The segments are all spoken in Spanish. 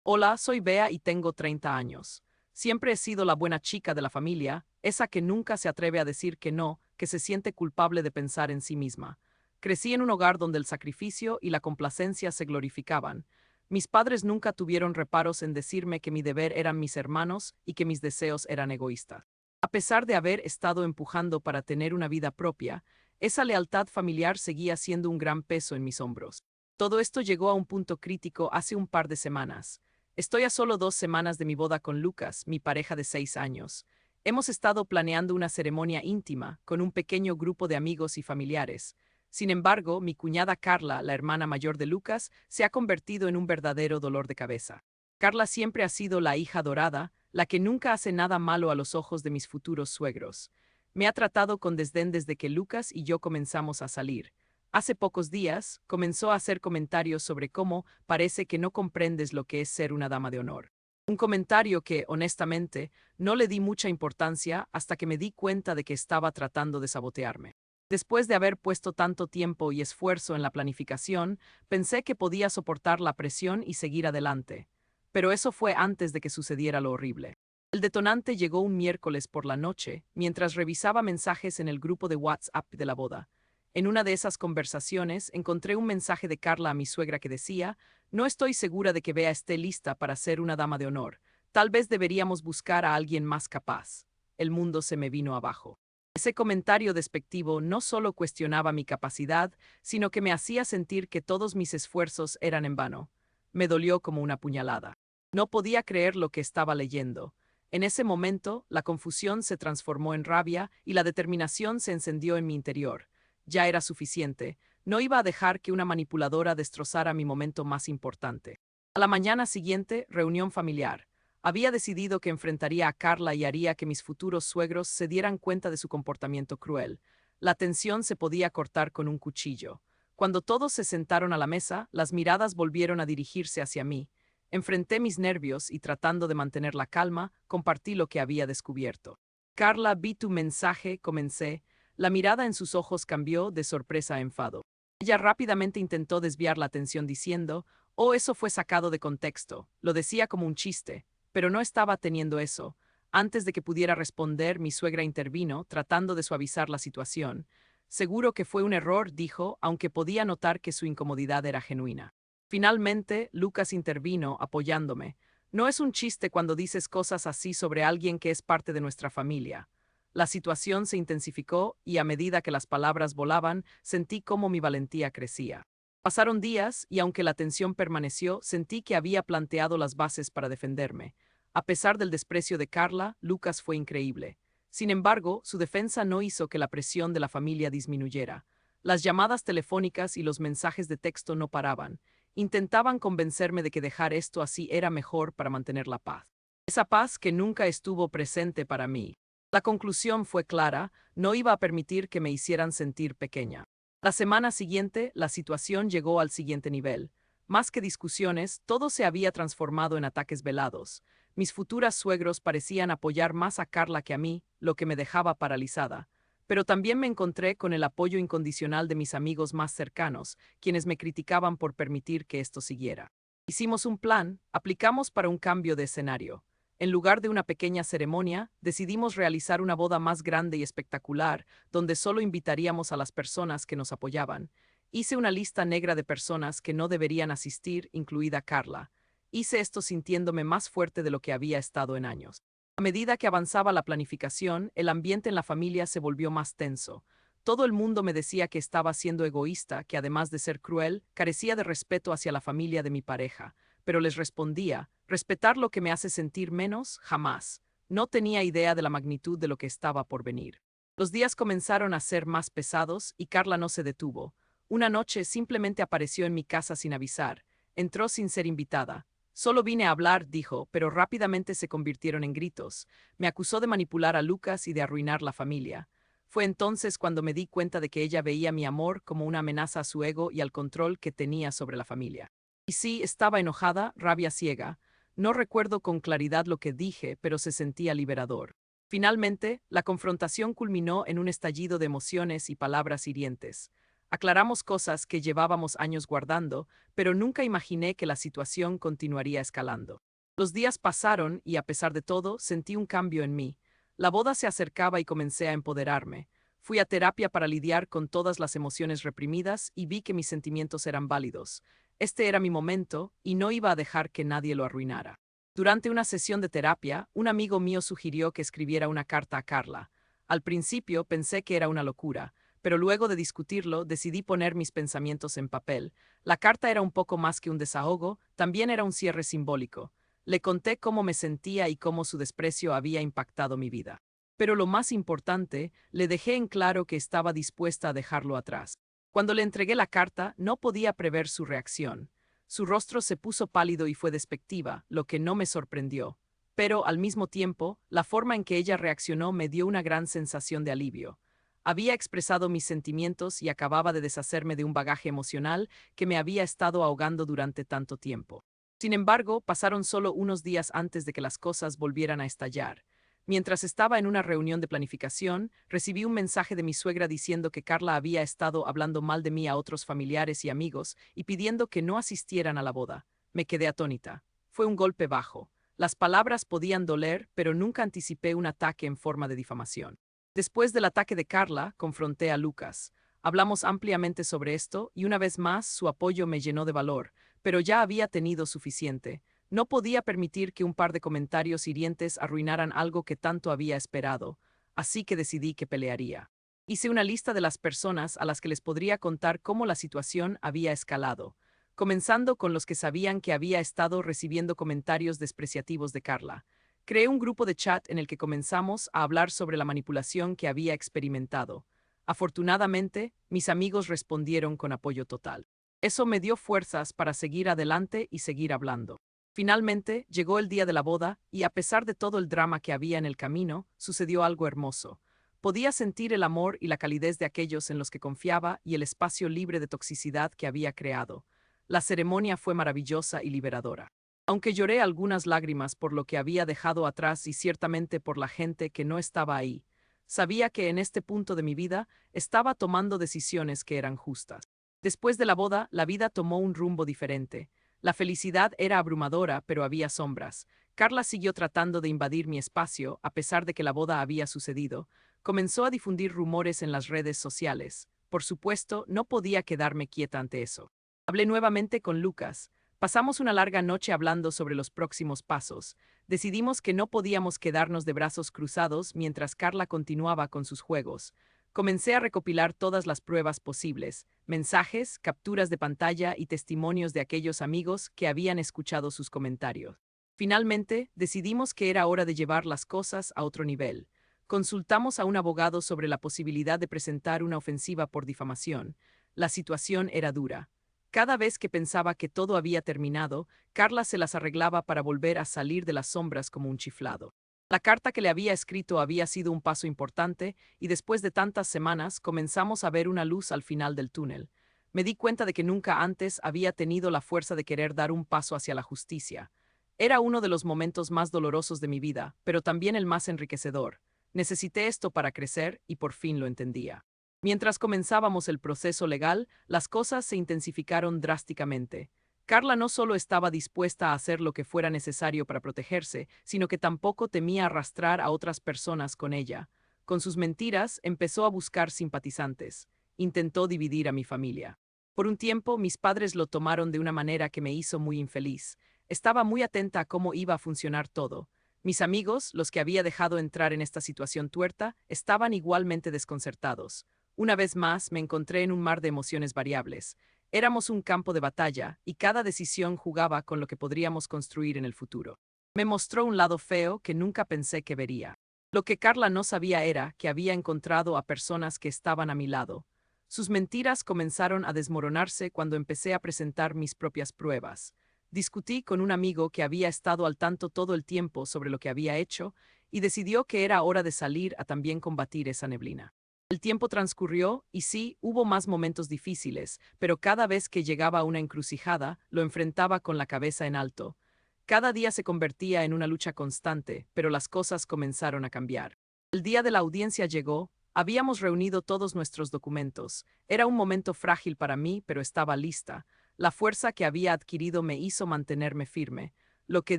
Hola, soy Bea y tengo 30 años. Siempre he sido la buena chica de la familia, esa que nunca se atreve a decir que no, que se siente culpable de pensar en sí misma. Crecí en un hogar donde el sacrificio y la complacencia se glorificaban. Mis padres nunca tuvieron reparos en decirme que mi deber eran mis hermanos y que mis deseos eran egoístas. A pesar de haber estado empujando para tener una vida propia, esa lealtad familiar seguía siendo un gran peso en mis hombros. Todo esto llegó a un punto crítico hace un par de semanas. Estoy a solo 2 semanas de mi boda con Lucas, mi pareja de 6 años. Hemos estado planeando una ceremonia íntima con un pequeño grupo de amigos y familiares. Sin embargo, mi cuñada Carla, la hermana mayor de Lucas, se ha convertido en un verdadero dolor de cabeza. Carla siempre ha sido la hija dorada, la que nunca hace nada malo a los ojos de mis futuros suegros. Me ha tratado con desdén desde que Lucas y yo comenzamos a salir. Hace pocos días, comenzó a hacer comentarios sobre cómo parece que no comprendes lo que es ser una dama de honor. Un comentario que, honestamente, no le di mucha importancia hasta que me di cuenta de que estaba tratando de sabotearme. Después de haber puesto tanto tiempo y esfuerzo en la planificación, pensé que podía soportar la presión y seguir adelante. Pero eso fue antes de que sucediera lo horrible. El detonante llegó un miércoles por la noche, mientras revisaba mensajes en el grupo de WhatsApp de la boda. En una de esas conversaciones encontré un mensaje de Carla a mi suegra que decía: "No estoy segura de que Bea esté lista para ser una dama de honor. Tal vez deberíamos buscar a alguien más capaz". El mundo se me vino abajo. Ese comentario despectivo no solo cuestionaba mi capacidad, sino que me hacía sentir que todos mis esfuerzos eran en vano. Me dolió como una puñalada. No podía creer lo que estaba leyendo. En ese momento, la confusión se transformó en rabia y la determinación se encendió en mi interior. Ya era suficiente. No iba a dejar que una manipuladora destrozara mi momento más importante. A la mañana siguiente, reunión familiar. Había decidido que enfrentaría a Carla y haría que mis futuros suegros se dieran cuenta de su comportamiento cruel. La tensión se podía cortar con un cuchillo. Cuando todos se sentaron a la mesa, las miradas volvieron a dirigirse hacia mí. Enfrenté mis nervios y, tratando de mantener la calma, compartí lo que había descubierto. Carla, vi tu mensaje, comencé. La mirada en sus ojos cambió de sorpresa a enfado. Ella rápidamente intentó desviar la atención diciendo: "Oh, eso fue sacado de contexto. Lo decía como un chiste". Pero no estaba teniendo eso. Antes de que pudiera responder, mi suegra intervino, tratando de suavizar la situación. "Seguro que fue un error", dijo, aunque podía notar que su incomodidad era genuina. Finalmente, Lucas intervino, apoyándome. "No es un chiste cuando dices cosas así sobre alguien que es parte de nuestra familia". La situación se intensificó y a medida que las palabras volaban, sentí cómo mi valentía crecía. Pasaron días y aunque la tensión permaneció, sentí que había planteado las bases para defenderme. A pesar del desprecio de Carla, Lucas fue increíble. Sin embargo, su defensa no hizo que la presión de la familia disminuyera. Las llamadas telefónicas y los mensajes de texto no paraban. Intentaban convencerme de que dejar esto así era mejor para mantener la paz. Esa paz que nunca estuvo presente para mí. La conclusión fue clara: no iba a permitir que me hicieran sentir pequeña. La semana siguiente, la situación llegó al siguiente nivel. Más que discusiones, todo se había transformado en ataques velados. Mis futuras suegros parecían apoyar más a Carla que a mí, lo que me dejaba paralizada. Pero también me encontré con el apoyo incondicional de mis amigos más cercanos, quienes me criticaban por permitir que esto siguiera. Hicimos un plan, aplicamos para un cambio de escenario. En lugar de una pequeña ceremonia, decidimos realizar una boda más grande y espectacular, donde solo invitaríamos a las personas que nos apoyaban. Hice una lista negra de personas que no deberían asistir, incluida Carla. Hice esto sintiéndome más fuerte de lo que había estado en años. A medida que avanzaba la planificación, el ambiente en la familia se volvió más tenso. Todo el mundo me decía que estaba siendo egoísta, que además de ser cruel, carecía de respeto hacia la familia de mi pareja. Pero les respondía: "Respetar lo que me hace sentir menos, jamás". No tenía idea de la magnitud de lo que estaba por venir. Los días comenzaron a ser más pesados y Carla no se detuvo. Una noche simplemente apareció en mi casa sin avisar. Entró sin ser invitada. "Solo vine a hablar", dijo, pero rápidamente se convirtieron en gritos. Me acusó de manipular a Lucas y de arruinar la familia. Fue entonces cuando me di cuenta de que ella veía mi amor como una amenaza a su ego y al control que tenía sobre la familia. Y sí, estaba enojada, rabia ciega. No recuerdo con claridad lo que dije, pero se sentía liberador. Finalmente, la confrontación culminó en un estallido de emociones y palabras hirientes. Aclaramos cosas que llevábamos años guardando, pero nunca imaginé que la situación continuaría escalando. Los días pasaron y, a pesar de todo, sentí un cambio en mí. La boda se acercaba y comencé a empoderarme. Fui a terapia para lidiar con todas las emociones reprimidas y vi que mis sentimientos eran válidos. Este era mi momento y no iba a dejar que nadie lo arruinara. Durante una sesión de terapia, un amigo mío sugirió que escribiera una carta a Carla. Al principio pensé que era una locura, pero luego de discutirlo decidí poner mis pensamientos en papel. La carta era un poco más que un desahogo, también era un cierre simbólico. Le conté cómo me sentía y cómo su desprecio había impactado mi vida. Pero lo más importante, le dejé en claro que estaba dispuesta a dejarlo atrás. Cuando le entregué la carta, no podía prever su reacción. Su rostro se puso pálido y fue despectiva, lo que no me sorprendió. Pero, al mismo tiempo, la forma en que ella reaccionó me dio una gran sensación de alivio. Había expresado mis sentimientos y acababa de deshacerme de un bagaje emocional que me había estado ahogando durante tanto tiempo. Sin embargo, pasaron solo unos días antes de que las cosas volvieran a estallar. Mientras estaba en una reunión de planificación, recibí un mensaje de mi suegra diciendo que Carla había estado hablando mal de mí a otros familiares y amigos y pidiendo que no asistieran a la boda. Me quedé atónita. Fue un golpe bajo. Las palabras podían doler, pero nunca anticipé un ataque en forma de difamación. Después del ataque de Carla, confronté a Lucas. Hablamos ampliamente sobre esto y una vez más su apoyo me llenó de valor, pero ya había tenido suficiente. No podía permitir que un par de comentarios hirientes arruinaran algo que tanto había esperado, así que decidí que pelearía. Hice una lista de las personas a las que les podría contar cómo la situación había escalado, comenzando con los que sabían que había estado recibiendo comentarios despreciativos de Carla. Creé un grupo de chat en el que comenzamos a hablar sobre la manipulación que había experimentado. Afortunadamente, mis amigos respondieron con apoyo total. Eso me dio fuerzas para seguir adelante y seguir hablando. Finalmente, llegó el día de la boda y, a pesar de todo el drama que había en el camino, sucedió algo hermoso. Podía sentir el amor y la calidez de aquellos en los que confiaba y el espacio libre de toxicidad que había creado. La ceremonia fue maravillosa y liberadora. Aunque lloré algunas lágrimas por lo que había dejado atrás y ciertamente por la gente que no estaba ahí, sabía que en este punto de mi vida estaba tomando decisiones que eran justas. Después de la boda, la vida tomó un rumbo diferente. La felicidad era abrumadora, pero había sombras. Carla siguió tratando de invadir mi espacio, a pesar de que la boda había sucedido. Comenzó a difundir rumores en las redes sociales. Por supuesto, no podía quedarme quieta ante eso. Hablé nuevamente con Lucas. Pasamos una larga noche hablando sobre los próximos pasos. Decidimos que no podíamos quedarnos de brazos cruzados mientras Carla continuaba con sus juegos. Comencé a recopilar todas las pruebas posibles, mensajes, capturas de pantalla y testimonios de aquellos amigos que habían escuchado sus comentarios. Finalmente, decidimos que era hora de llevar las cosas a otro nivel. Consultamos a un abogado sobre la posibilidad de presentar una ofensiva por difamación. La situación era dura. Cada vez que pensaba que todo había terminado, Carla se las arreglaba para volver a salir de las sombras como un chiflado. La carta que le había escrito había sido un paso importante, y después de tantas semanas comenzamos a ver una luz al final del túnel. Me di cuenta de que nunca antes había tenido la fuerza de querer dar un paso hacia la justicia. Era uno de los momentos más dolorosos de mi vida, pero también el más enriquecedor. Necesité esto para crecer y por fin lo entendía. Mientras comenzábamos el proceso legal, las cosas se intensificaron drásticamente. Carla no solo estaba dispuesta a hacer lo que fuera necesario para protegerse, sino que tampoco temía arrastrar a otras personas con ella. Con sus mentiras, empezó a buscar simpatizantes. Intentó dividir a mi familia. Por un tiempo, mis padres lo tomaron de una manera que me hizo muy infeliz. Estaba muy atenta a cómo iba a funcionar todo. Mis amigos, los que había dejado entrar en esta situación tuerta, estaban igualmente desconcertados. Una vez más, me encontré en un mar de emociones variables. Éramos un campo de batalla, y cada decisión jugaba con lo que podríamos construir en el futuro. Me mostró un lado feo que nunca pensé que vería. Lo que Carla no sabía era que había encontrado a personas que estaban a mi lado. Sus mentiras comenzaron a desmoronarse cuando empecé a presentar mis propias pruebas. Discutí con un amigo que había estado al tanto todo el tiempo sobre lo que había hecho, y decidió que era hora de salir a también combatir esa neblina. El tiempo transcurrió y sí, hubo más momentos difíciles, pero cada vez que llegaba a una encrucijada, lo enfrentaba con la cabeza en alto. Cada día se convertía en una lucha constante, pero las cosas comenzaron a cambiar. El día de la audiencia llegó, Habíamos reunido todos nuestros documentos. Era un momento frágil para mí, pero estaba lista. La fuerza que había adquirido me hizo mantenerme firme. Lo que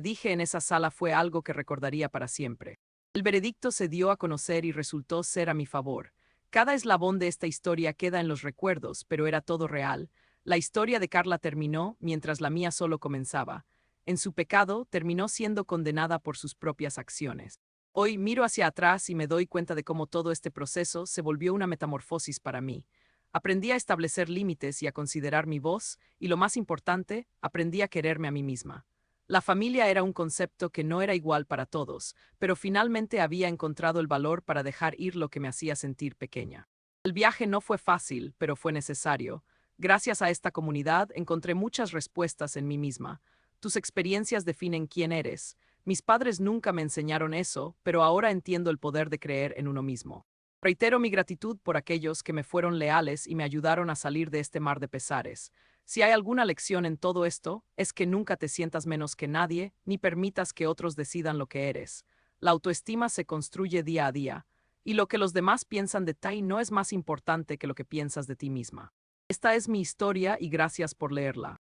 dije en esa sala fue algo que recordaría para siempre. El veredicto se dio a conocer y resultó ser a mi favor. Cada eslabón de esta historia queda en los recuerdos, pero era todo real. La historia de Carla terminó, mientras la mía solo comenzaba. En su pecado, terminó siendo condenada por sus propias acciones. Hoy miro hacia atrás y me doy cuenta de cómo todo este proceso se volvió una metamorfosis para mí. Aprendí a establecer límites y a considerar mi voz, y lo más importante, aprendí a quererme a mí misma. La familia era un concepto que no era igual para todos, pero finalmente había encontrado el valor para dejar ir lo que me hacía sentir pequeña. El viaje no fue fácil, pero fue necesario. Gracias a esta comunidad encontré muchas respuestas en mí misma. Tus experiencias definen quién eres. Mis padres nunca me enseñaron eso, pero ahora entiendo el poder de creer en uno mismo. Reitero mi gratitud por aquellos que me fueron leales y me ayudaron a salir de este mar de pesares. Si hay alguna lección en todo esto, es que nunca te sientas menos que nadie, ni permitas que otros decidan lo que eres. La autoestima se construye día a día, y lo que los demás piensan de ti no es más importante que lo que piensas de ti misma. Esta es mi historia y gracias por leerla.